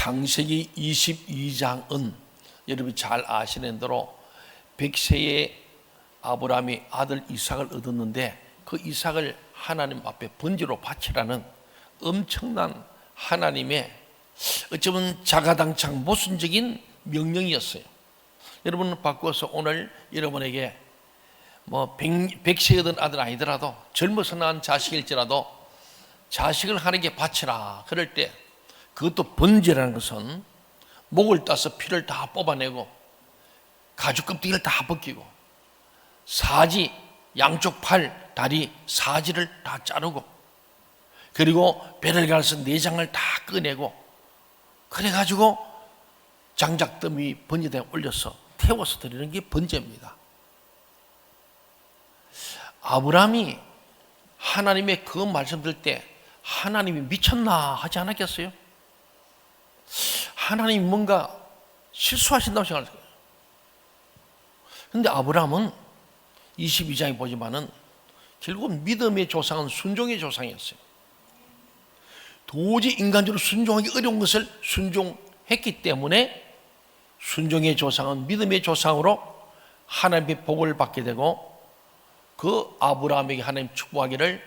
창세기 22장은 여러분이 잘 아시는 대로 100세의 아브라함이 아들 이삭을 얻었는데 그 이삭을 하나님 앞에 번제로 바치라는 엄청난 하나님의 어쩌면 자가당착 모순적인 명령이었어요. 여러분 바꿔서 오늘 여러분에게 뭐 100세 얻은 아들 아니더라도 젊어서 낳은 자식일지라도 자식을 하나님께 바치라 그럴 때 그것도 번제라는 것은 목을 따서 피를 다 뽑아내고 가죽 껍데기를 다 벗기고 사지 양쪽 팔, 다리, 사지를 다 자르고 그리고 배를 갈아서 내장을 다 꺼내고 그래가지고 장작더미 번제대에 올려서 태워서 드리는 게 번제입니다. 아브라함이 하나님의 그 말씀 들을 때 하나님이 미쳤나 하지 않았겠어요? 하나님이 뭔가 실수하신다고 생각했어요. 그런데 아브라함은 22장에 보지만은 결국 믿음의 조상은 순종의 조상이었어요. 도저히 인간적으로 순종하기 어려운 것을 순종했기 때문에 순종의 조상은 믿음의 조상으로 하나님의 복을 받게 되고 그 아브라함에게 하나님 축복하기를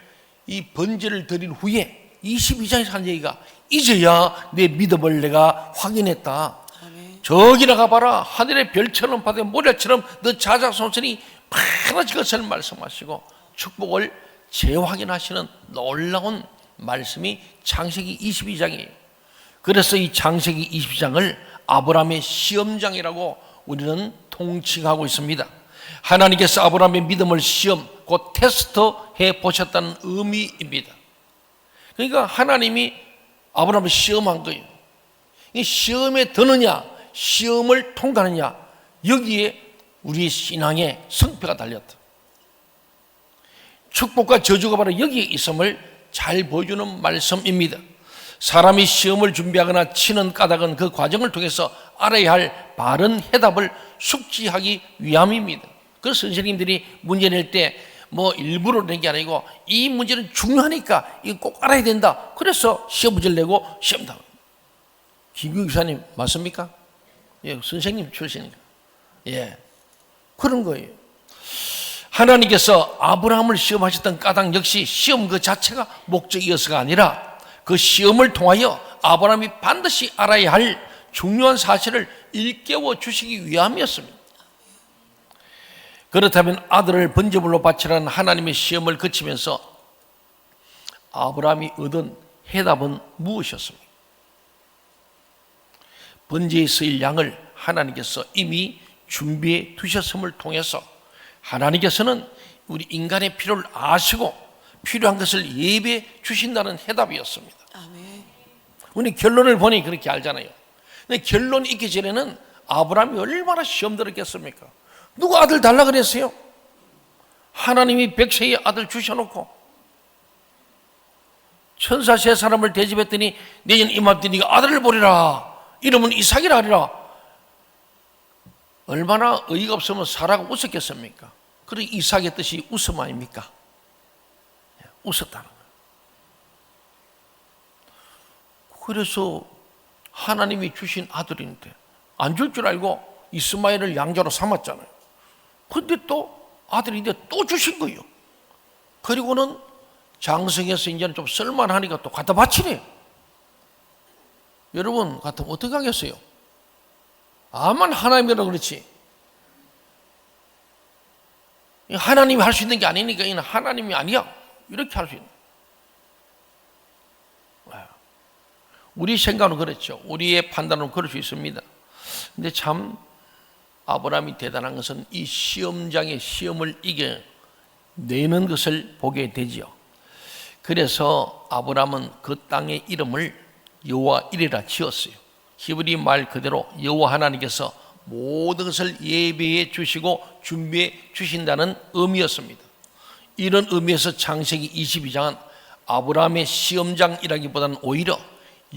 이 번제를 드린 후에 22장에서 한 얘기가 이제야 내 믿음을 내가 확인했다. 아멘. 저기 나가봐라 하늘의 별처럼 바다의 모래처럼 너 자작손선이 많아질 것을 말씀하시고 축복을 재확인하시는 놀라운 말씀이 창세기 22장이에요. 그래서 이 창세기 22장을 아브라함의 시험장이라고 우리는 통칭하고 있습니다. 하나님께서 아브라함의 믿음을 시험, 곧 테스트해 보셨다는 의미입니다. 그러니까 하나님이 아브라함을 시험한 거예요. 이 시험에 드느냐, 시험을 통과하느냐, 여기에 우리의 신앙의 성패가 달렸다. 축복과 저주가 바로 여기에 있음을 잘 보여주는 말씀입니다. 사람이 시험을 준비하거나 치는 까닭은 그 과정을 통해서 알아야 할 바른 해답을 숙지하기 위함입니다. 그래서 선생님들이 문제 낼 때 뭐 일부러 낸 게 아니고 이 문제는 중요하니까 이거 꼭 알아야 된다. 그래서 시험 문제를 내고 시험 다. 김규 기사님 맞습니까? 예, 선생님 출신이니까. 예, 그런 거예요. 하나님께서 아브라함을 시험하셨던 까닭 역시 시험 그 자체가 목적이어서가 아니라 그 시험을 통하여 아브라함이 반드시 알아야 할 중요한 사실을 일깨워 주시기 위함이었습니다. 그렇다면 아들을 번제물로 바치라는 하나님의 시험을 거치면서 아브라함이 얻은 해답은 무엇이었습니까? 번제에 쓰일 양을 하나님께서 이미 준비해 두셨음을 통해서 하나님께서는 우리 인간의 필요를 아시고 필요한 것을 예배해 주신다는 해답이었습니다. 아멘. 우리 결론을 보니 그렇게 알잖아요. 근데 결론이 있기 전에는 아브라함이 얼마나 시험 들었겠습니까? 누가 아들 달라 그랬어요? 하나님이 100세의 아들 주셔놓고 천사 세 사람을 대접했더니 내년 이맘때 네가 아들을 보리라 이름은 이삭이라 하리라. 얼마나 의의가 없으면 사라가 웃었겠습니까? 그리고 이삭의 뜻이 웃음 아닙니까? 웃었다는 거예요. 그래서 하나님이 주신 아들인데 안 줄 줄 알고 이스마엘을 양자로 삼았잖아요. 근데 또 아들인데 또 주신 거예요. 그리고는 장성해서 이제는 좀 쓸만하니까 또 갖다 바치래. 여러분 같으면 어떻게 하겠어요? 아만 하나님이라 그렇지. 하나님이 할 수 있는 게 아니니까 이는 하나님이 아니야. 이렇게 할 수 있는. 우리 생각은 그렇죠. 우리의 판단은 그럴 수 있습니다. 근데 참 아브라함이 대단한 것은 이 시험장의 시험을 이겨내는 것을 보게 되지요. 그래서 아브라함은 그 땅의 이름을 여호와 이레라 지었어요. 히브리 말 그대로 여호와 하나님께서 모든 것을 예배해 주시고 준비해 주신다는 의미였습니다. 이런 의미에서 창세기 22장은 아브라함의 시험장이라기보다는 오히려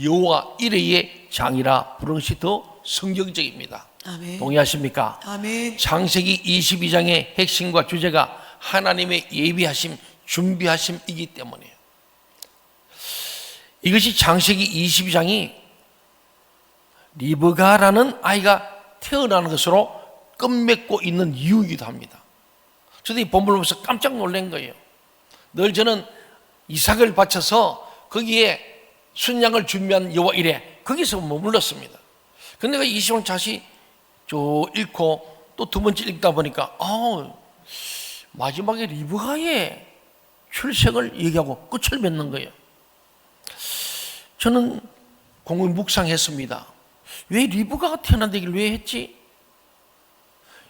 여호와 이레의 장이라 부르는 것이 더 성경적입니다. 아멘. 동의하십니까? 아멘. 창세기 22장의 핵심과 주제가 하나님의 예비하심, 준비하심이기 때문이에요. 이것이 창세기 22장이 리브가라는 아이가 태어나는 것으로 끝맺고 있는 이유이기도 합니다. 저도 이 본문을 보면서 깜짝 놀란 거예요. 늘 저는 이삭을 바쳐서 거기에 순양을 준비한 여호와 이레 거기서 머물렀습니다. 근데 그 20원 다시 읽고 또 두 번째 읽다 보니까 마지막에 리브가의 출생을 얘기하고 끝을 맺는 거예요. 저는 공을 묵상했습니다. 왜 리브가가 태어난 얘기를 왜 했지?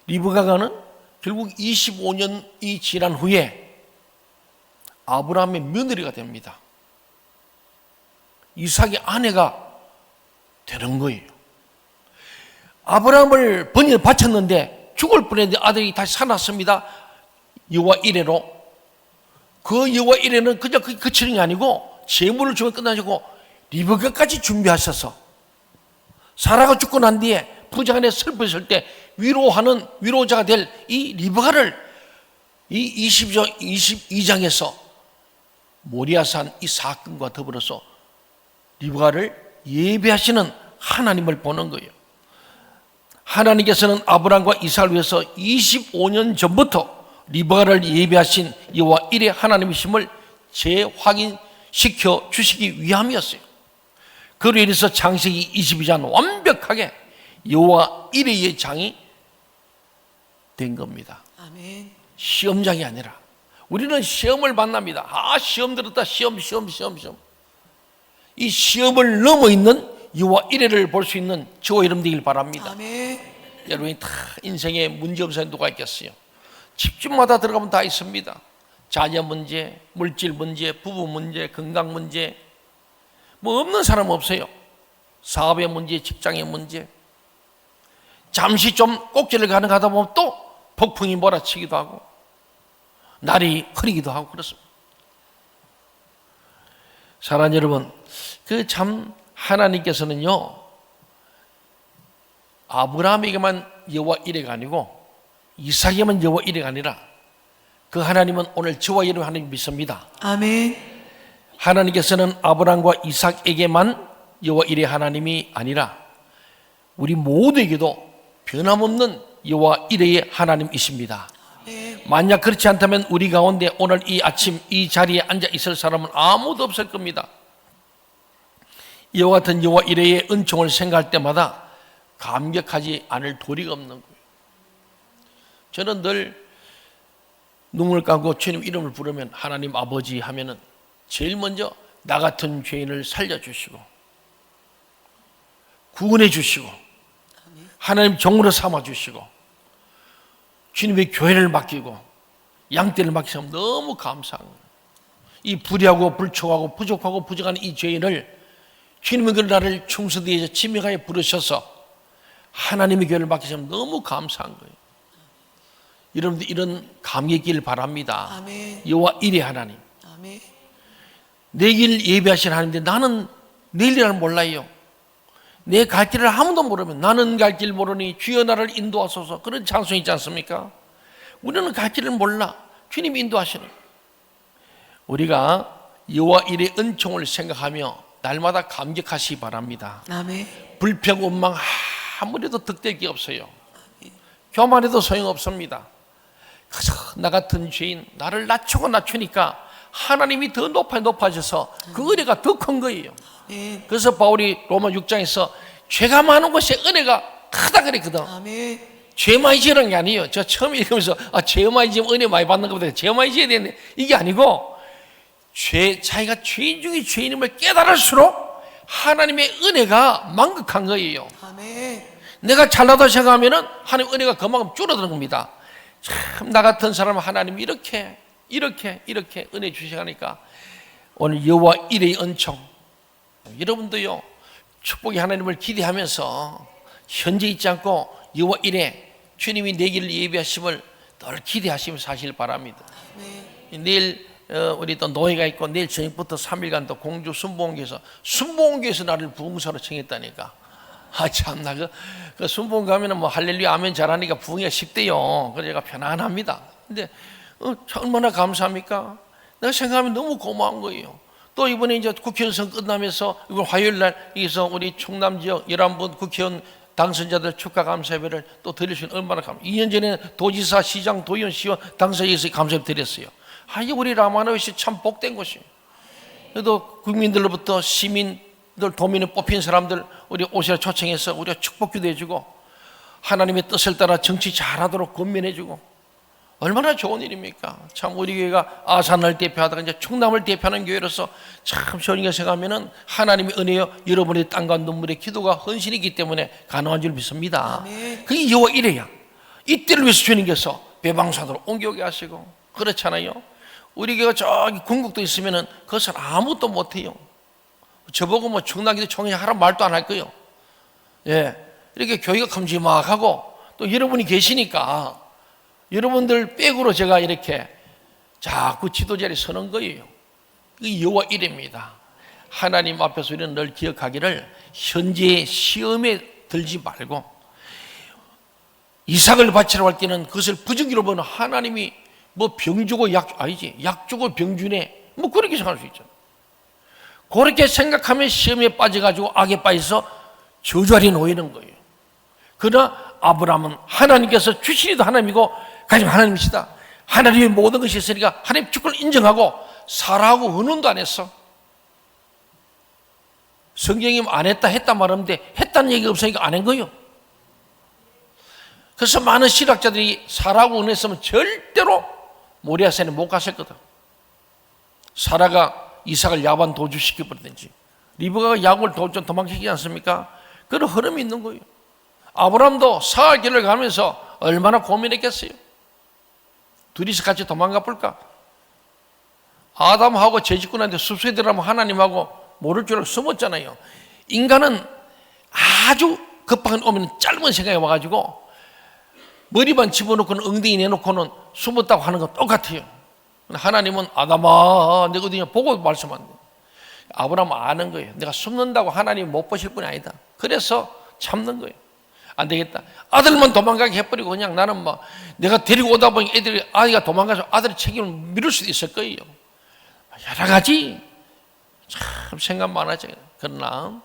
리브가는 결국 25년이 지난 후에 아브라함의 며느리가 됩니다. 이삭의 아내가 되는 거예요. 아브라함을 번이를 바쳤는데 죽을 뻔했는데 아들이 다시 살아났습니다. 여호와 이레로. 그 여호와 이레는 그냥 그게 그치는 게 아니고 제물을 주면 끝나지고 리브가까지 준비하셔서 사라가 죽고 난 뒤에 부자 안에 슬펐을 때 위로하는 위로자가 될 이 리브가를 이 22장에서 모리아산 이 사건과 더불어서 리브가를 예배하시는 하나님을 보는 거예요. 하나님께서는 아브라함과 이삭을 위해서 25년 전부터 리브가를 예배하신 여호와 이레 하나님이심을 재확인시켜 주시기 위함이었어요. 그로 인해서 창세기 22장 완벽하게 여호와 이레의 장이 된 겁니다. 아멘. 시험장이 아니라 우리는 시험을 만납니다. 시험 들었다. 시험. 이 시험을 넘어 있는 여호와 이레를 볼 수 있는 저와 여러분 되길 바랍니다. 아멘. 여러분이 다 인생에 문제 없는 누가 있겠어요? 집집마다 들어가면 다 있습니다. 자녀 문제, 물질 문제, 부부 문제, 건강 문제, 뭐 없는 사람 없어요. 사업의 문제, 직장의 문제. 잠시 좀 꼭지를 가능하다 보면 또 폭풍이 몰아치기도 하고 날이 흐리기도 하고 그렇습니다. 사랑하는 여러분, 그 참 하나님께서는요 아브라함에게만 여호와 이레가 아니고 이삭에게만 여호와 이레가 아니라 그 하나님은 오늘 저와 여러분 하나님 믿습니다. 아멘. 하나님께서는 아브라함과 이삭에게만 여호와 이레 하나님이 아니라 우리 모두에게도 변함없는 여호와 이레의 하나님이십니다. 만약 그렇지 않다면 우리 가운데 오늘 이 아침 이 자리에 앉아 있을 사람은 아무도 없을 겁니다. 이와 같은 여호와 이레의 은총을 생각할 때마다 감격하지 않을 도리가 없는 거예요. 저는 늘 눈물 감고 주님 이름을 부르면 하나님 아버지 하면은 제일 먼저 나 같은 죄인을 살려주시고 구원해 주시고 하나님 종으로 삼아주시고 주님의 교회를 맡기고 양떼를 맡기시면 너무 감사한 거예요. 이 불의하고 불초하고 부족하고 부족한 이 죄인을 주님의 그 나를 충성되게 지명하여 부르셔서 하나님의 교회를 맡기시면 너무 감사한 거예요. 여러분들 이런 감격이 있길 바랍니다. 아멘. 여호와 이레 하나님, 아멘. 내길 예배하시는 하나님인데 나는 내일이라는 몰라요. 내 갈 길을 아무도 모르면 나는 갈 길 모르니 주여 나를 인도하소서, 그런 찬송이 있지 않습니까? 우리는 갈 길을 몰라. 주님이 인도하시는. 우리가 여호와 이레 은총을 생각하며 날마다 감격하시기 바랍니다. 아멘. 불평 원망 아무래도 득될 게 없어요. 교만해도 소용없습니다. 그저 나 같은 죄인 나를 낮추니까 하나님이 더 높아져서 그 은혜가 더 큰 거예요. 아멘. 그래서 바울이 로마 6장에서 죄가 많은 것이 은혜가 크다 그랬거든. 아멘. 죄 많이 지으는 게 아니에요. 저 처음 읽으면서 죄 많이 지으면 은혜 많이 받는 것보다 죄 많이 지어야 되는데 이게 아니고 자기가 죄인 중에 죄인임을 깨달을수록 하나님의 은혜가 만극한 거예요. 아멘. 내가 잘나다 생각하면은 하나님 은혜가 그만큼 줄어드는 겁니다. 참 나 같은 사람은 하나님이 이렇게 은혜 주시니까 오늘 여호와 이레의 은총, 여러분도요 축복의 하나님을 기대하면서 현재 있지 않고 여호와 이레 주님이 내 길을 예비하심을 늘 기대하시면서 사실 바랍니다. 아멘. 내일 우리 또 노예가 있고 내일 저녁부터 3일간 또 공주 순복음교에서 나를 부흥사로 청했다니까. 참나 그 순복음 가면은 뭐 할렐루야 아멘 잘하니까 부흥이 쉽대요. 그래서 제가 편안합니다. 근데 얼마나 감사합니까? 내가 생각하면 너무 고마운 거예요. 또 이번에 이제 국회의원 선거 끝나면서 이번 화요일 날 여기서 우리 충남 지역 11분 국회의원 당선자들 축하 감사 예배를 또 드릴 수 있는 얼마나 감사. 2년 전에 도지사, 시장, 도의원, 시의원 당선자에서 감사 예배 드렸어요. 이게 우리 라마노시 참 복된 곳이에요. 그래도 국민들로부터 시민들, 도민에 뽑힌 사람들 우리 오시라 초청해서 우리가 축복기도 해주고 하나님의 뜻을 따라 정치 잘하도록 권면해주고 얼마나 좋은 일입니까? 참 우리 교회가 아산을 대표하다가 이제 충남을 대표하는 교회로서 참 좋은 일 생각하면은 하나님의 은혜여 여러분의 땀과 눈물의 기도가 헌신이기 때문에 가능한 줄 믿습니다. 그게 여호와 이레야. 이때를 위해서 주님께서 배방산으로 옮겨오게 하시고 그렇잖아요. 우리 교회가 저기 궁극도 있으면은 그것을 아무것도 못해요. 저보고 뭐 충남기도 총회 하란 말도 안 할 거예요. 예, 이렇게 교회가 큼지막하고 또 여러분이 계시니까 여러분들 백으로 제가 이렇게 자꾸 지도 자리에 서는 거예요. 이 여호와 이레입니다. 하나님 앞에서 우리는 늘 기억하기를 현재의 시험에 들지 말고 이삭을 바치러 갈 때는 그것을 부정기로 보는 하나님이 뭐 병 주고 약 주고 병 주네 뭐 그렇게 생각할 수 있잖아요. 그렇게 생각하면 시험에 빠져가지고 악에 빠져서 저주아래 놓이는 거예요. 그러나 아브라함은 하나님께서 주시니도 하나님이고 가지고 하나님이시다. 하나님의 모든 것이 있으니까 하나님 주권을 인정하고 사라하고 의논도 안 했어. 성경이 안 했다 했다 말하는데 했다는 얘기가 없으니까 안 한 거예요. 그래서 많은 신학자들이 사라하고 의논했으면 절대로 모리아산에 못 갔었거든. 사라가 이삭을 야반 도주시켜버리든지 리브가가 야곱을 도망시키지 않습니까? 그런 흐름이 있는 거예요. 아브라함도 사할 길을 가면서 얼마나 고민했겠어요. 둘이서 같이 도망가 볼까? 아담하고 제 직분한테 숲속에 들어가면 하나님하고 모를 줄 알고 숨었잖아요. 인간은 아주 급한 오면 짧은 생각이 와가지고 머리만 집어넣고는 엉덩이 내놓고는 숨었다고 하는 건 똑같아요. 하나님은 아담아 내가 어디냐 보고 말씀한대. 아브라함은 아는 거예요. 내가 숨는다고 하나님 못 보실 분이 아니다. 그래서 참는 거예요. 안 되겠다. 아들만 도망가게 해버리고 그냥 나는 뭐 내가 데리고 오다 보니 아이가 도망가서 아들의 책임을 미룰 수도 있을 거예요. 여러 가지 참 생각 많아져. 그러나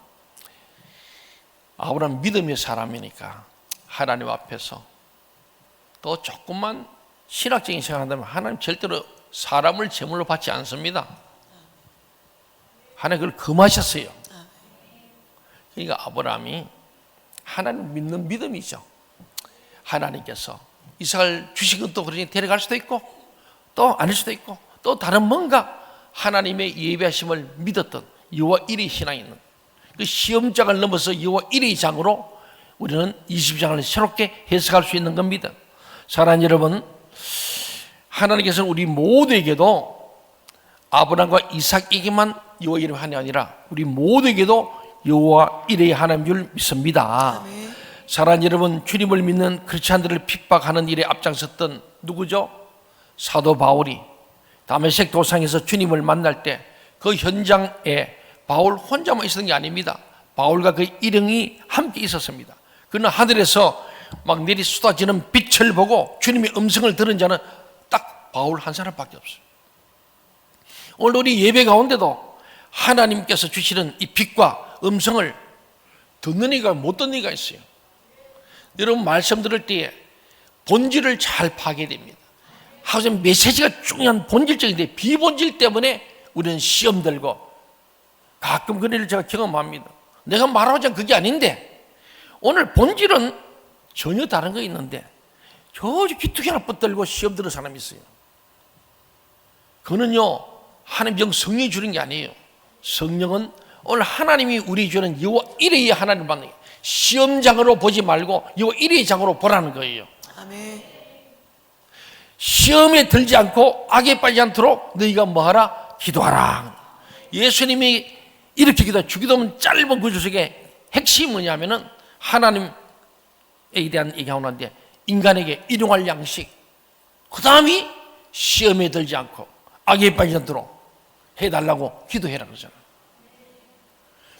아브라함 믿음의 사람이니까 하나님 앞에서 또 조금만 신학적인 생각한다면 하나님 절대로 사람을 제물로 받지 않습니다. 하나님 그걸 금하셨어요. 그러니까 아브라함이 하나님 믿는 믿음이죠. 하나님께서 이삭을 주신 것도 그러니 데려갈 수도 있고 또 아닐 수도 있고 또 다른 뭔가 하나님의 예배하심을 믿었던 여호와 이레의 신앙이 있는 그 시험장을 넘어서 여호와 이레의 장으로 우리는 20장을 새롭게 해석할 수 있는 겁니다. 사랑하는 여러분, 하나님께서는 우리 모두에게도 아브라함과 이삭에게만 여호와 이레의 하나님이 아니라 우리 모두에게도 여호와 이레의 하나님인 줄 믿습니다. 아멘. 사랑하는 여러분, 주님을 믿는 크리스찬들을 핍박하는 일에 앞장섰던 누구죠? 사도 바울이 다메섹 도상에서 주님을 만날 때 그 현장에 바울 혼자만 있었던 게 아닙니다. 바울과 그 일행이 함께 있었습니다. 그러나 하늘에서 막 내리 쏟아지는 빛을 보고 주님의 음성을 들은 자는 딱 바울 한 사람밖에 없어요. 오늘 우리 예배 가운데도 하나님께서 주시는 이 빛과 음성을 듣는 이가 못 듣는 이가 있어요. 여러분 말씀 들을 때에 본질을 잘 파악해야 됩니다. 하지만 메시지가 중요한 본질적인데 비본질 때문에 우리는 시험 들고 가끔 그런 일을 제가 경험합니다. 내가 말하자면 그게 아닌데 오늘 본질은 전혀 다른 거 있는데 저 기특이 하나 붙들고 시험 들은 사람이 있어요. 그거는요 하나님 영 성령이 주는 게 아니에요. 성령은 오늘 하나님이 우리 주는 여호와 이레의 하나님 받는 시험장으로 보지 말고 여호와 이레의 장으로 보라는 거예요. 아멘. 시험에 들지 않고 악에 빠지지 않도록 너희가 뭐하라? 기도하라. 예수님이 이렇게 주기도문 짧은 구절 속에 핵심이 뭐냐면은 하나님에 대한 얘기가 나오는데 인간에게 일용할 양식, 그 다음이 시험에 들지 않고 악에 빠지지 않도록 해달라고 기도해라 그러잖아요.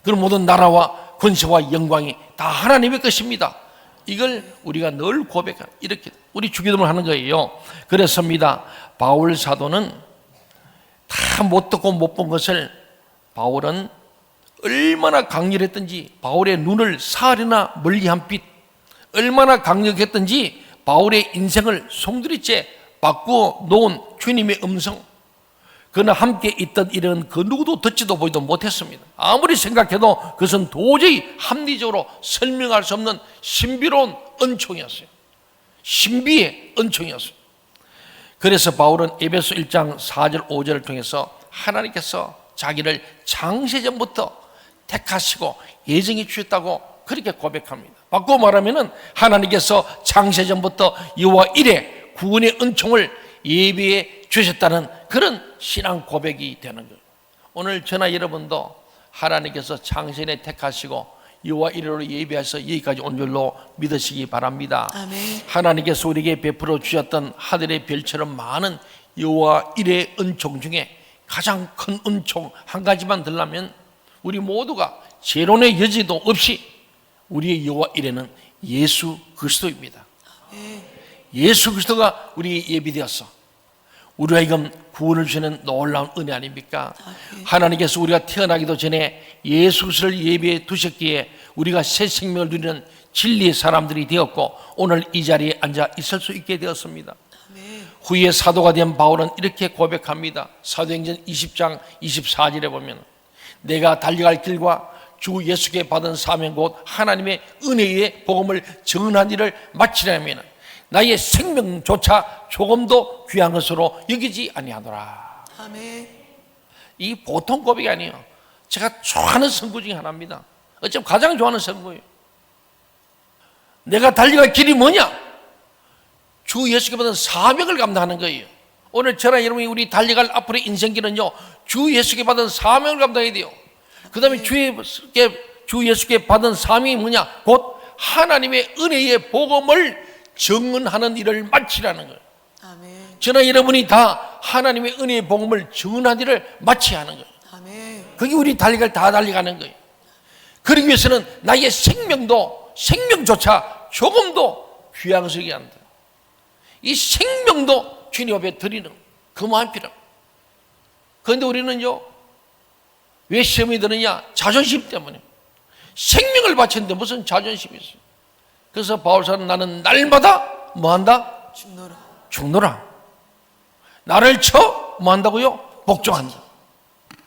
그런 모든 나라와 권세와 영광이 다 하나님의 것입니다. 이걸 우리가 늘 고백하는 이렇게 우리 주기도문을 하는 거예요. 그렇습니다. 바울 사도는 다 못 듣고 못 본 것을 바울은 얼마나 강렬했던지 바울의 눈을 사흘이나 멀리한 빛, 얼마나 강력했던지 바울의 인생을 송두리째 바꾸어 놓은 주님의 음성, 그는 함께 있던 일은 그 누구도 듣지도 보지도 못했습니다. 아무리 생각해도 그것은 도저히 합리적으로 설명할 수 없는 신비로운 은총이었어요. 신비의 은총이었어요. 그래서 바울은 에베소 1장 4절 5절을 통해서 하나님께서 자기를 창세전부터 택하시고 예정해 주셨다고 그렇게 고백합니다. 바꾸어 말하면 하나님께서 창세전부터 여호와 일에 구원의 은총을 예비해 주셨다는 그런 신앙 고백이 되는 거예요. 오늘 저나 여러분도 하나님께서 창세전에 택하시고 여호와 이래로 예비해서 여기까지 온 줄로 믿으시기 바랍니다. 아멘. 하나님께서 우리에게 베풀어 주셨던 하늘의 별처럼 많은 여호와 일의 은총 중에 가장 큰 은총 한 가지만 들라면 우리 모두가 재론의 여지도 없이 우리의 여호와 일에는 예수 그리스도입니다. 예수 그리스도가 우리 예비되었어. 우리가 이건 구원을 주시는 놀라운 은혜 아닙니까? 하나님께서 우리가 태어나기도 전에 예수 그리스도를 예비해 두셨기에 우리가 새 생명을 누리는 진리의 사람들이 되었고 오늘 이 자리에 앉아 있을 수 있게 되었습니다. 후에 사도가 된 바울은 이렇게 고백합니다. 사도행전 20장 24절에 보면 내가 달려갈 길과 주 예수께 받은 사명 곧 하나님의 은혜의 복음을 전한 일을 마치려면 나의 생명조차 조금도 귀한 것으로 여기지 아니하노라. 아멘. 이 보통 고백이 아니에요. 제가 좋아하는 선구 중에 하나입니다. 어쩌면 가장 좋아하는 선구예요. 내가 달려갈 길이 뭐냐? 주 예수께 받은 사명을 감당하는 거예요. 오늘 저랑 여러분이 우리 달려갈 앞으로의 인생길은요, 주 예수께 받은 사명을 감당해야 돼요. 그 다음에 주 예수께 받은 사명이 뭐냐? 곧 하나님의 은혜의 복음을 증언하는 일을 마치라는 거예요. 아멘. 저나 여러분이 다 하나님의 은혜의 복음을 증언하는 일을 마쳐야 하는 거예요. 아멘. 그게 우리 달려갈 다 달려가는 거예요. 그러기 위해서는 나의 생명조차 조금도 귀한 것을 여기게 한다. 이 생명도 주님 앞에 드리는 그무한 필요. 그런데 우리는요, 왜 시험이 드느냐? 자존심 때문에. 생명을 바쳤는데 무슨 자존심이 있어요? 그래서 바울사는 나는 날마다 뭐한다? 죽노라. 나를 쳐 뭐한다고요? 복종한다.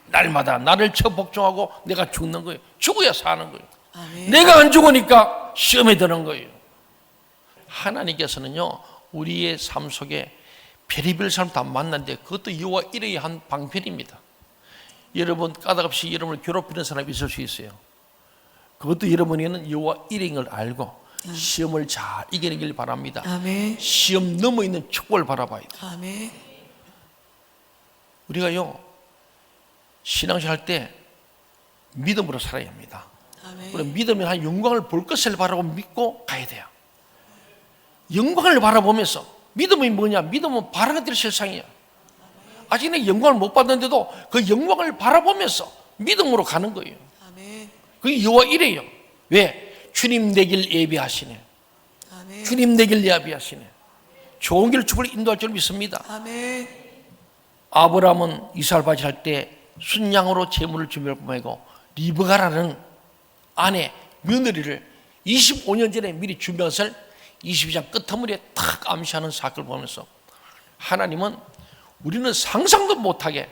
날마다 나를 쳐 복종하고 내가 죽는 거예요. 죽어야 사는 거예요. 아멘. 내가 안 죽으니까 시험에 드는 거예요. 하나님께서는요, 우리의 삶 속에 별의별 사람 다 만났는데 그것도 여호와 일의 한 방편입니다. 여러분 까닭없이 여러분을 괴롭히는 사람이 있을 수 있어요. 그것도 여러분에게는 여호와 일인 걸 알고 시험을 잘 이겨내길 바랍니다. 아멘. 시험 넘어 있는 축복을 바라봐야 돼요. 아멘. 우리가요, 신앙생활 할 때 믿음으로 살아야 합니다. 아멘. 우리 믿으면 한 영광을 볼 것을 바라고 믿고 가야 돼요. 영광을 바라보면서, 믿음이 뭐냐? 믿음은 바라게 될 세상이야. 아직 내 영광을 못 받는데도 그 영광을 바라보면서 믿음으로 가는 거예요. 아멘. 그게 여호와 이래요. 왜? 주님 내 길 예비하시네. 아멘. 주님 내 길 예비하시네. 좋은 길 축복을 인도할 줄 믿습니다. 아멘. 아브라함은 이삭을 바치할 때 순양으로 제물을 준비할 뿐만이고 리브가라는 아내 며느리를 25년 전에 미리 준비한 것을 22장 끝머리에 탁 암시하는 사건을 보면서 하나님은 우리는 상상도 못하게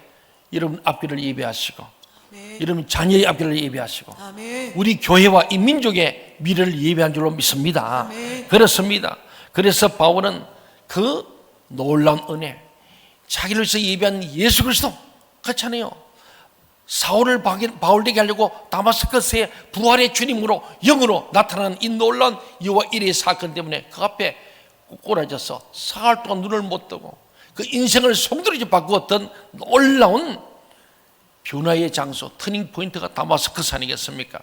여러분 앞길을 예비하시고 아멘. 여러분 자녀의 앞길을 예비하시고 아멘. 우리 교회와 이 민족의 미래를 예비한 줄로 믿습니다. 아멘. 그렇습니다. 그래서 바울은 그 놀라운 은혜, 자기를 위해서 예비한 예수 그리스도, 그렇잖아요. 사울을 바울되게 하려고 다마스커스의 부활의 주님으로 영으로 나타난 이 놀라운 여호와 일의 사건 때문에 그 앞에 꼬꾸라져서 사흘 동안 눈을 못 뜨고 그 인생을 송두리째 바꾸었던 놀라운 변화의 장소, 터닝 포인트가 다마스커스 아니겠습니까?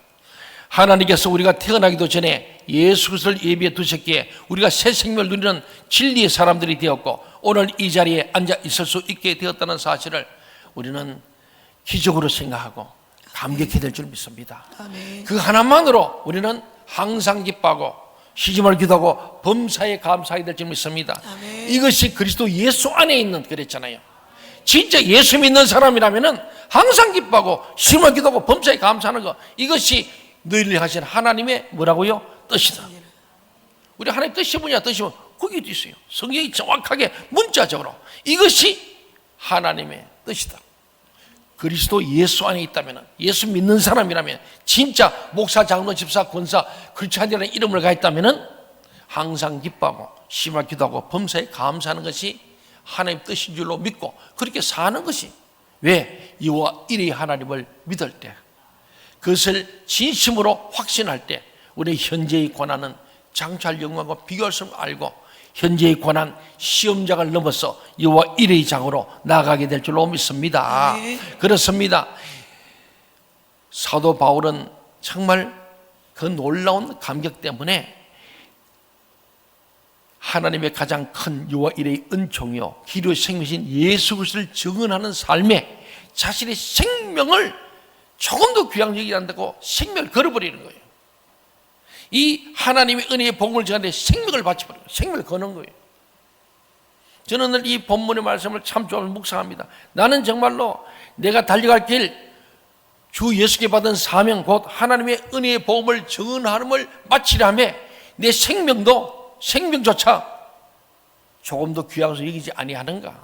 하나님께서 우리가 태어나기도 전에 예수 그리스도를 예비해 두셨기에 우리가 새 생명을 누리는 진리의 사람들이 되었고 오늘 이 자리에 앉아 있을 수 있게 되었다는 사실을 우리는 기적으로 생각하고 감격해야 될 줄 믿습니다. 아멘. 그 하나만으로 우리는 항상 기뻐하고 쉬지말 기도하고 범사에 감사하게 될 줄 믿습니다. 아멘. 이것이 그리스도 예수 안에 있는, 그랬잖아요. 진짜 예수 믿는 사람이라면 항상 기뻐하고 심을 기도하고 범사에 감사하는 것, 이것이 너희를 하신 하나님의 뭐라고요? 뜻이다. 우리 하나님 뜻이 뭐냐? 뜻이 뭐 거기도 있어요. 성경이 정확하게 문자적으로 이것이 하나님의 뜻이다. 그리스도 예수 안에 있다면, 예수 믿는 사람이라면, 진짜 목사, 장로, 집사, 권사, 그렇지 않으라는 이름을 가있다면 항상 기뻐하고 심을 기도하고 범사에 감사하는 것이 하나님 뜻인 줄로 믿고 그렇게 사는 것이, 왜? 이와 일의 하나님을 믿을 때, 그것을 진심으로 확신할 때 우리 현재의 고난은 장차할 영광과 비교할 수 없는 알고 현재의 고난 시험장을 넘어서 여호와 일의 장으로 나아가게 될 줄로 믿습니다. 그렇습니다. 사도 바울은 정말 그 놀라운 감격 때문에 하나님의 가장 큰 여호와 일의 은총이요 기류의 생명이신 예수 그리스도를 증언하는 삶에 자신의 생명을 조금도 귀하게 여기지 않는다고 생명을 걸어버리는 거예요. 이 하나님의 은혜의 복음을 전하는데 생명을 바쳐버리고 생명을 거는 거예요. 저는 늘 이 본문의 말씀을 참 좋아하면서 묵상합니다. 나는 정말로 내가 달려갈 길, 주 예수께 받은 사명, 곧 하나님의 은혜의 복음을 전하는을 마치려면 내 생명조차 조금도 귀하게 여기지 아니하는가?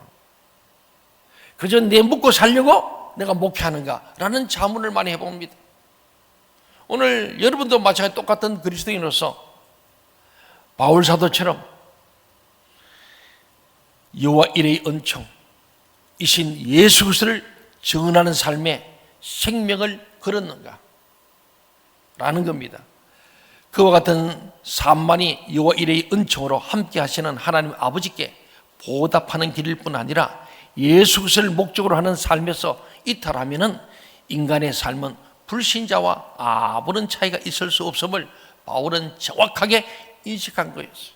그저 내 묵고 살려고 내가 목회하는가? 라는 자문을 많이 해봅니다. 오늘 여러분도 마찬가지 똑같은 그리스도인으로서 바울 사도처럼 여호와 일의 은총이신 예수 그리스도를 증언하는 삶에 생명을 걸었는가? 라는 겁니다. 그와 같은 삶만이 여호와 일의 은총으로 함께 하시는 하나님 아버지께 보답하는 길일 뿐 아니라 예수 그리스도를 목적으로 하는 삶에서 이탈하면은 인간의 삶은 불신자와 아무런 차이가 있을 수 없음을 바울은 정확하게 인식한 거였어요.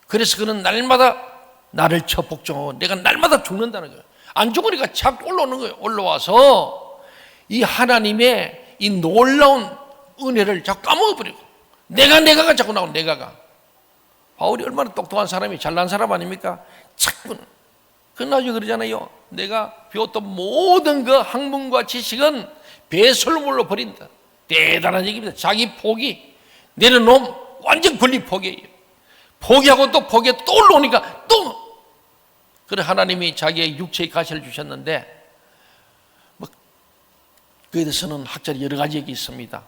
그래서 그는 날마다 나를 쳐 복종하고 내가 날마다 죽는다는 거예요. 안 죽으니까 자꾸 올라오는 거예요. 올라와서 이 하나님의 이 놀라운 은혜를 자꾸 까먹어버리고 내가가 자꾸 나오는 내가가. 바울이 얼마나 똑똑한 사람이 잘난 사람 아닙니까? 자꾸는 그 나중에 그러잖아요. 내가 배웠던 모든 그 학문과 지식은 배설물로 버린다. 대단한 얘기입니다. 자기 포기 내려놓으면 완전 권리 포기예요. 포기하고 또 포기해 또 올라오니까 또. 그래 하나님이 자기의 육체의 가시를 주셨는데 뭐 그에 대해서는 학자들이 여러 가지 얘기 있습니다.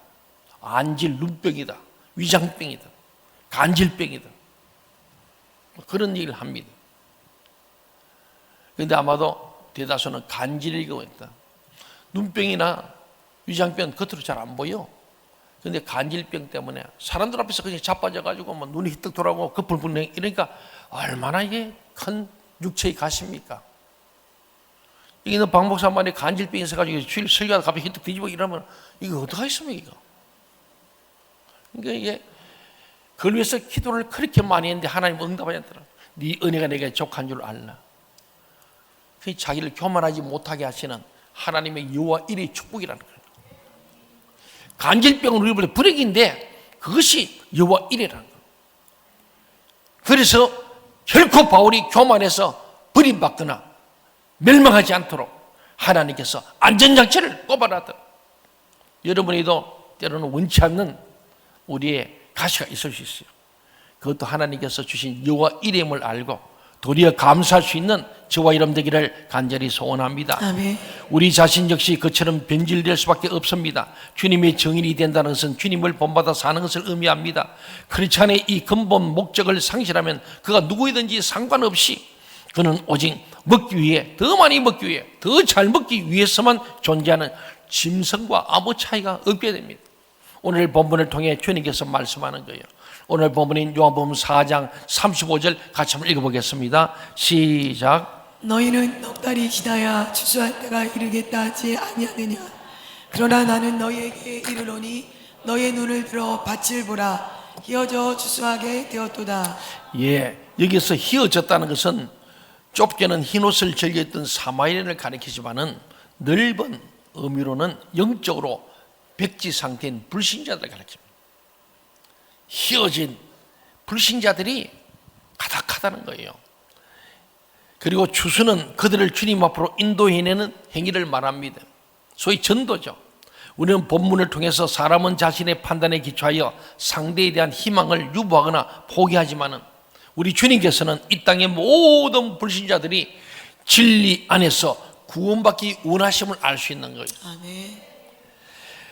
안질 눈병이다, 위장병이다, 간질병이다, 그런 얘기를 합니다. 그런데 아마도 대다수는 간질일 거겠다. 눈병이나 위장병 겉으로 잘 안 보여. 그런데 간질병 때문에 사람들 앞에서 그냥 자빠져가지고 뭐 눈이 휘떡 돌아오고 거풀불능 이러니까 얼마나 이게 큰 육체의 가시입니까? 이게 박 목사만이 간질병이 있어가지고 주일 설교하다 갑자기 휘떡 뒤집어 이러면 이거 어떡하겠습니까? 이거? 그러니까 이게 그걸 위해서 기도를 그렇게 많이 했는데 하나님 응답하지 않더라. 네 은혜가 내게 족한 줄 알라. 그 자기를 교만하지 못하게 하시는 하나님의 여호와 일의 축복이라는 거예요. 간질병은 우리 불액인데 그것이 여호와 일이라는 거예요. 그래서 결코 바울이 교만해서 버림받거나 멸망하지 않도록 하나님께서 안전장치를 꼽아놨다. 여러분이도 때로는 원치 않는 우리의 가시가 있을 수 있어요. 그것도 하나님께서 주신 여호와 이름을 알고 도리어 감사할 수 있는 저와 여러분 되기를 간절히 소원합니다. 아멘. 우리 자신 역시 그처럼 변질될 수밖에 없습니다. 주님의 증인이 된다는 것은 주님을 본받아 사는 것을 의미합니다. 그렇지 않아 이 근본 목적을 상실하면 그가 누구이든지 상관없이 그는 오직 먹기 위해, 더 많이 먹기 위해, 더 잘 먹기 위해서만 존재하는 짐승과 아무 차이가 없게 됩니다. 오늘 본문을 통해 주님께서 말씀하는 거예요. 오늘 본문인 요한복음 4장 35절 같이 한번 읽어보겠습니다. 시작. 너희는 넉 달이 지나야 추수할 때가 이르겠다 하지 아니하느냐. 그러나 나는 너희에게 이르노니 너희의 눈을 들어 밭을 보라. 휘어져 추수하게 되었도다. 예, 여기서 휘어졌다는 것은 좁게는 흰옷을 즐겼던 사마리아인을 가리키지만은 넓은 의미로는 영적으로 백지 상태인 불신자들을 가리킵니다. 휘어진 불신자들이 가득하다는 거예요. 그리고 추수는 그들을 주님 앞으로 인도해내는 행위를 말합니다. 소위 전도죠. 우리는 본문을 통해서 사람은 자신의 판단에 기초하여 상대에 대한 희망을 유보하거나 포기하지만은 우리 주님께서는 이 땅의 모든 불신자들이 진리 안에서 구원받기 원하심을 알 수 있는 거예요. 아멘.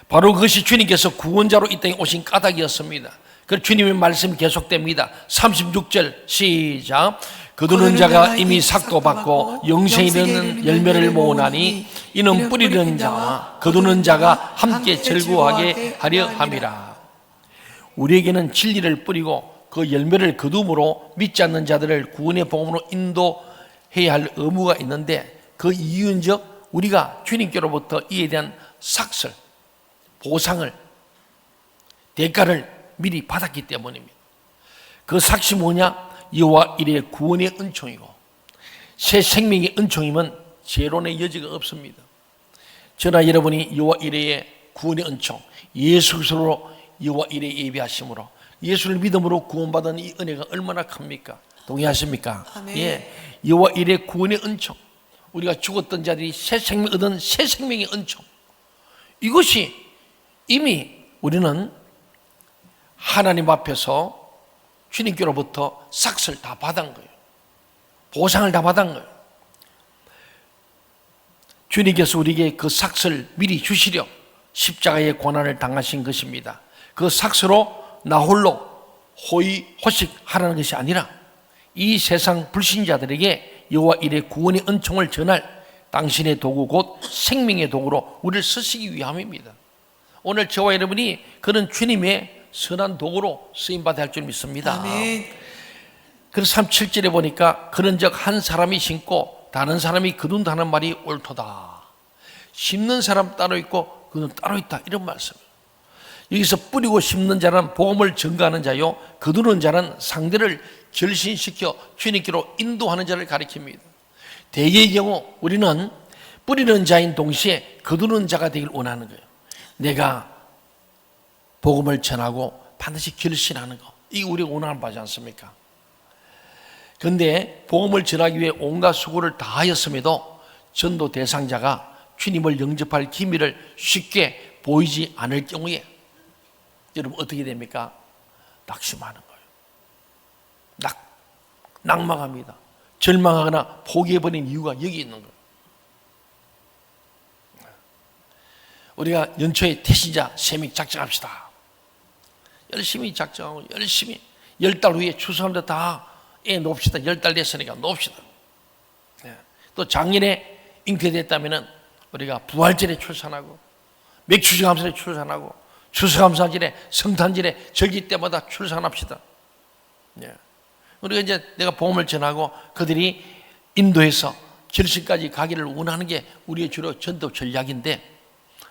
바로 그것이 주님께서 구원자로 이 땅에 오신 까닭이었습니다. 그래서 주님의 말씀이 계속됩니다. 36절 시작. 거두는 자가 이미 삭도 받고 영생이 되는 열매를 모으나니 이는 뿌리는 자와 거두는 자가 함께 즐거워하게 하려 함이라. 우리에게는 진리를 뿌리고 그 열매를 거둠으로 믿지 않는 자들을 구원의 복음으로 인도해야 할 의무가 있는데, 그 이유는즉 우리가 주님께로부터 이에 대한 삭설, 보상을, 대가를 미리 받았기 때문입니다. 그 삭시 뭐냐? 여호와 이레의 구원의 은총이고, 새 생명의 은총이면 재론의 여지가 없습니다. 저나 여러분이 여호와 이레의 구원의 은총, 예수 그리스도로 여호와 이레 예비하심으로 예수를 믿음으로 구원받은 이 은혜가 얼마나 큽니까? 동의하십니까? 아멘. 예, 여호와 이레 구원의 은총, 우리가 죽었던 자들이 새 생명 얻은 새 생명의 은총, 이것이 이미 우리는 하나님 앞에서 주님께로부터 삭을 다 받은 거예요. 보상을 다 받은 거예요. 주님께서 우리에게 그 삭을 미리 주시려 십자가의 고난을 당하신 것입니다. 그 삭으로 나 홀로 호의호식하라는 것이 아니라 이 세상 불신자들에게 여호와 이레 구원의 은총을 전할 당신의 도구 곧 생명의 도구로 우리를 쓰시기 위함입니다. 오늘 저와 여러분이 그런 주님의 선한 도구로 쓰임받아야 할 줄 믿습니다. 아멘. 그래서 37절에 보니까 그런즉 한 사람이 심고 다른 사람이 거둔다는 말이 옳도다. 심는 사람 따로 있고 그는 따로 있다, 이런 말씀이에요. 여기서 뿌리고 심는 자는 복음을 전가하는 자요, 거두는 자는 상대를 결신시켜 주님께로 인도하는 자를 가리킵니다. 대개의 경우 우리는 뿌리는 자인 동시에 거두는 자가 되길 원하는 거예요. 내가 복음을 전하고 반드시 결신하는 거, 이게 우리가 원하는 바지 않습니까? 그런데 복음을 전하기 위해 온갖 수고를 다하였음에도 전도 대상자가 주님을 영접할 기미를 쉽게 보이지 않을 경우에 여러분 어떻게 됩니까? 낙심하는 거예요. 낙망합니다. 절망하거나 포기해버린 이유가 여기 있는 거예요. 우리가 연초에 태신자 세믹 작정합시다. 열심히 작정하고 열심히 10달 후에 추수하는데 다 애 놓읍시다. 10달 됐으니까 놓읍시다. 또 작년에 잉태됐다면 우리가 부활절에 출산하고 맥추수감사절에 출산하고 추수감사절에 성탄절에 절기 때마다 출산합시다. 우리가 이제 내가 복음을 전하고 그들이 인도해서 결실까지 가기를 원하는 게 우리의 주로 전도 전략인데,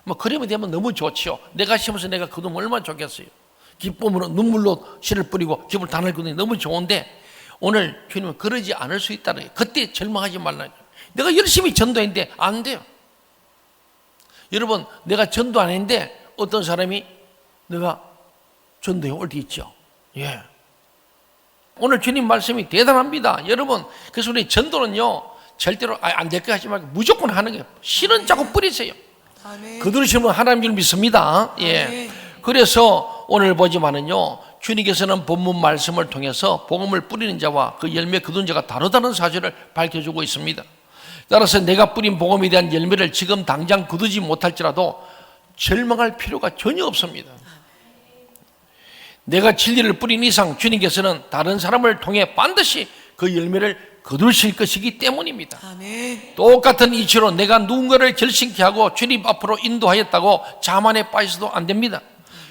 뭐 그러면 되면 너무 좋지요. 내가 심어서 내가 거두면 얼마나 좋겠어요. 기쁨으로 눈물로 씨를 뿌리고 기쁨을 단을 거두니 너무 좋은데, 오늘 주님은 그러지 않을 수 있다는 거예요. 그때 절망하지 말라는 거예요. 내가 열심히 전도했는데 안 돼요. 여러분, 내가 전도 안 했는데 어떤 사람이 내가 전도해 올 때 있죠. 예. 오늘 주님 말씀이 대단합니다. 여러분, 그래서 우리 전도는요, 절대로 안 될 거 하지 말고 무조건 하는 거예요. 씨는 자꾸 뿌리세요. 아멘. 그들을 심으면 하나님 줄 믿습니다. 예. 아멘. 그래서 오늘 보지만은요, 주님께서는 본문 말씀을 통해서 복음을 뿌리는 자와 그 열매 거둔 자가 다르다는 사실을 밝혀주고 있습니다. 따라서 내가 뿌린 복음에 대한 열매를 지금 당장 거두지 못할지라도 절망할 필요가 전혀 없습니다. 내가 진리를 뿌린 이상 주님께서는 다른 사람을 통해 반드시 그 열매를 거두실 것이기 때문입니다. 아멘. 똑같은 이치로 내가 누군가를 결심케 하고 주님 앞으로 인도하였다고 자만에 빠져서도 안 됩니다.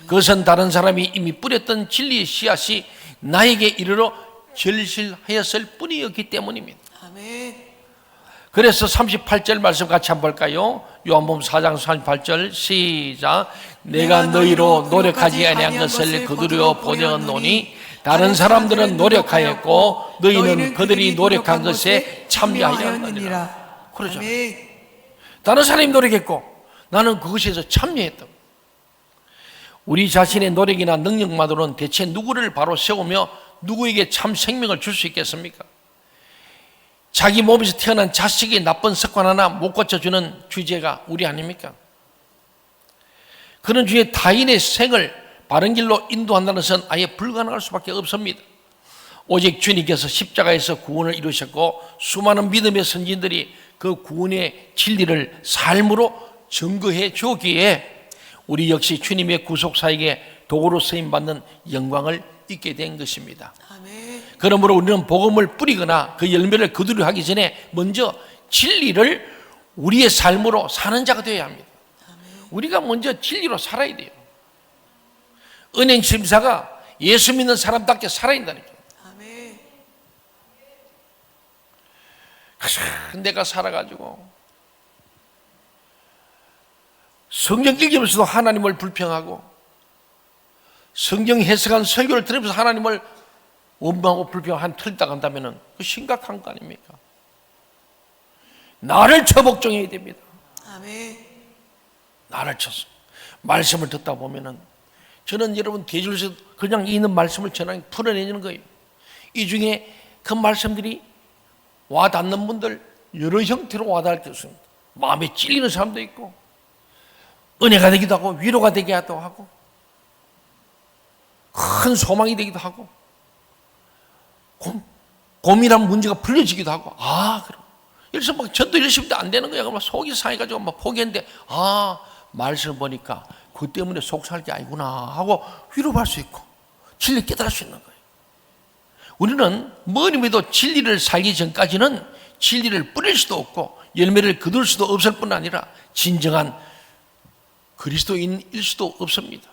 그것은 다른 사람이 이미 뿌렸던 진리의 씨앗이 나에게 이르러 결실하였을 뿐이었기 때문입니다. 아멘. 그래서 38절 말씀 같이 한번 볼까요? 요한복음 4장 38절 시작. 내가 너희로 노력하지 아니한 것을 거두려 보내었노니 다른 사람들은 노력하였고 너희는 그들이 노력한 것에 참여하였느니라. 그렇죠. 아멘. 다른 사람이 노력했고 나는 그것에서 참여했다. 우리 자신의 노력이나 능력만으로는 대체 누구를 바로 세우며 누구에게 참 생명을 줄 수 있겠습니까? 자기 몸에서 태어난 자식이 나쁜 습관 하나 못 고쳐주는 주제가 우리 아닙니까? 그런 주의 타인의 생을 바른 길로 인도한다는 것은 아예 불가능할 수밖에 없습니다. 오직 주님께서 십자가에서 구원을 이루셨고 수많은 믿음의 선진들이 그 구원의 진리를 삶으로 증거해 주기에 우리 역시 주님의 구속사에게 도구로 쓰임받는 영광을 잊게 된 것입니다. 아멘. 그러므로 우리는 복음을 뿌리거나 그 열매를 거두려 하기 전에 먼저 진리를 우리의 삶으로 사는 자가 되어야 합니다. 우리가 먼저 진리로 살아야 돼요. 은행 심사가 예수 믿는 사람답게 살아야 된다니까요. 아멘. 내가 살아가지고 성경 읽으면서도 하나님을 불평하고 성경 해석한 설교를 들으면서 하나님을 원망하고 불평한 틀다 간다면 그 심각한 거 아닙니까? 나를 처복종해야 됩니다. 아멘. 나를 쳐서 말씀을 듣다 보면은 저는 여러분 대줄에서 그냥 있는 말씀을 전하게 풀어내는 거예요. 이 중에 그 말씀들이 와닿는 분들 여러 형태로 와닿을 게 있습니다. 마음에 찔리는 사람도 있고 은혜가 되기도 하고 위로가 되기도 하고 큰 소망이 되기도 하고 고민한 문제가 풀려지기도 하고 그럼 이래서 막 전도 열심히도 안 되는 거야. 막 속이 상해가지고 막 포기했는데 말씀을 보니까 그 때문에 속 살 게 아니구나 하고 위로받을 수 있고 진리 깨달을 수 있는 거예요. 우리는 뭐니뭐해도 진리를 살기 전까지는 진리를 뿌릴 수도 없고 열매를 거둘 수도 없을 뿐 아니라 진정한 그리스도인일 수도 없습니다.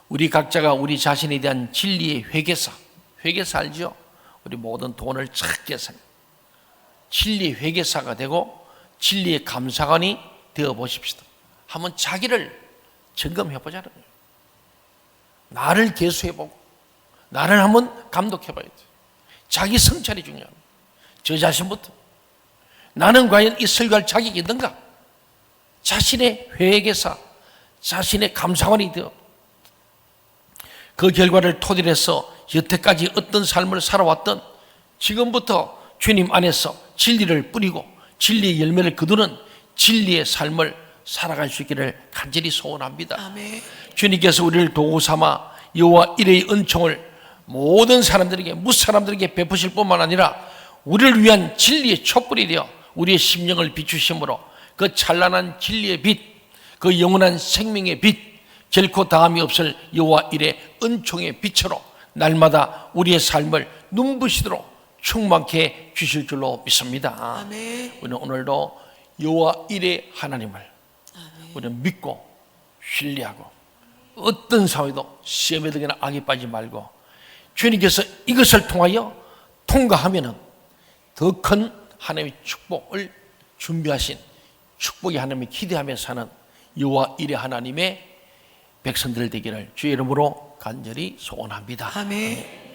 우리 각자가 우리 자신에 대한 진리의 회개사 알죠? 우리 모든 돈을 찾게서 진리의 회개사가 되고 진리의 감사관이 되어 보십시다. 한번 자기를 점검해 보자는 거예요. 나를 계수해보고 나를 한번 감독해봐야 돼요. 자기 성찰이 중요합니다. 저 자신부터 나는 과연 이 설교할 자격이 있는가? 자신의 회개사, 자신의 감사관이 되어 그 결과를 토대로 해서 여태까지 어떤 삶을 살아왔던 지금부터 주님 안에서 진리를 뿌리고 진리의 열매를 거두는 진리의 삶을 살아갈 수 있기를 간절히 소원합니다. 아멘. 주님께서 우리를 도구 삼아 여호와 일의 은총을 모든 사람들에게 무사람들에게 베푸실 뿐만 아니라 우리를 위한 진리의 촛불이 되어 우리의 심령을 비추심으로 그 찬란한 진리의 빛, 그 영원한 생명의 빛, 결코 다함이 없을 여호와 일의 은총의 빛으로 날마다 우리의 삶을 눈부시도록 충만케 주실 줄로 믿습니다. 아멘. 우리는 오늘도 여호와 일의 하나님을 우리는 믿고 신뢰하고 어떤 상황에도 시험에 들거나 악에 빠지지 말고 주님께서 이것을 통하여 통과하면은 더 큰 하나님의 축복을 준비하신 축복의 하나님을 기대하며 사는 여호와 일의 하나님의 백성들 되기를 주의 이름으로 간절히 소원합니다. 아멘.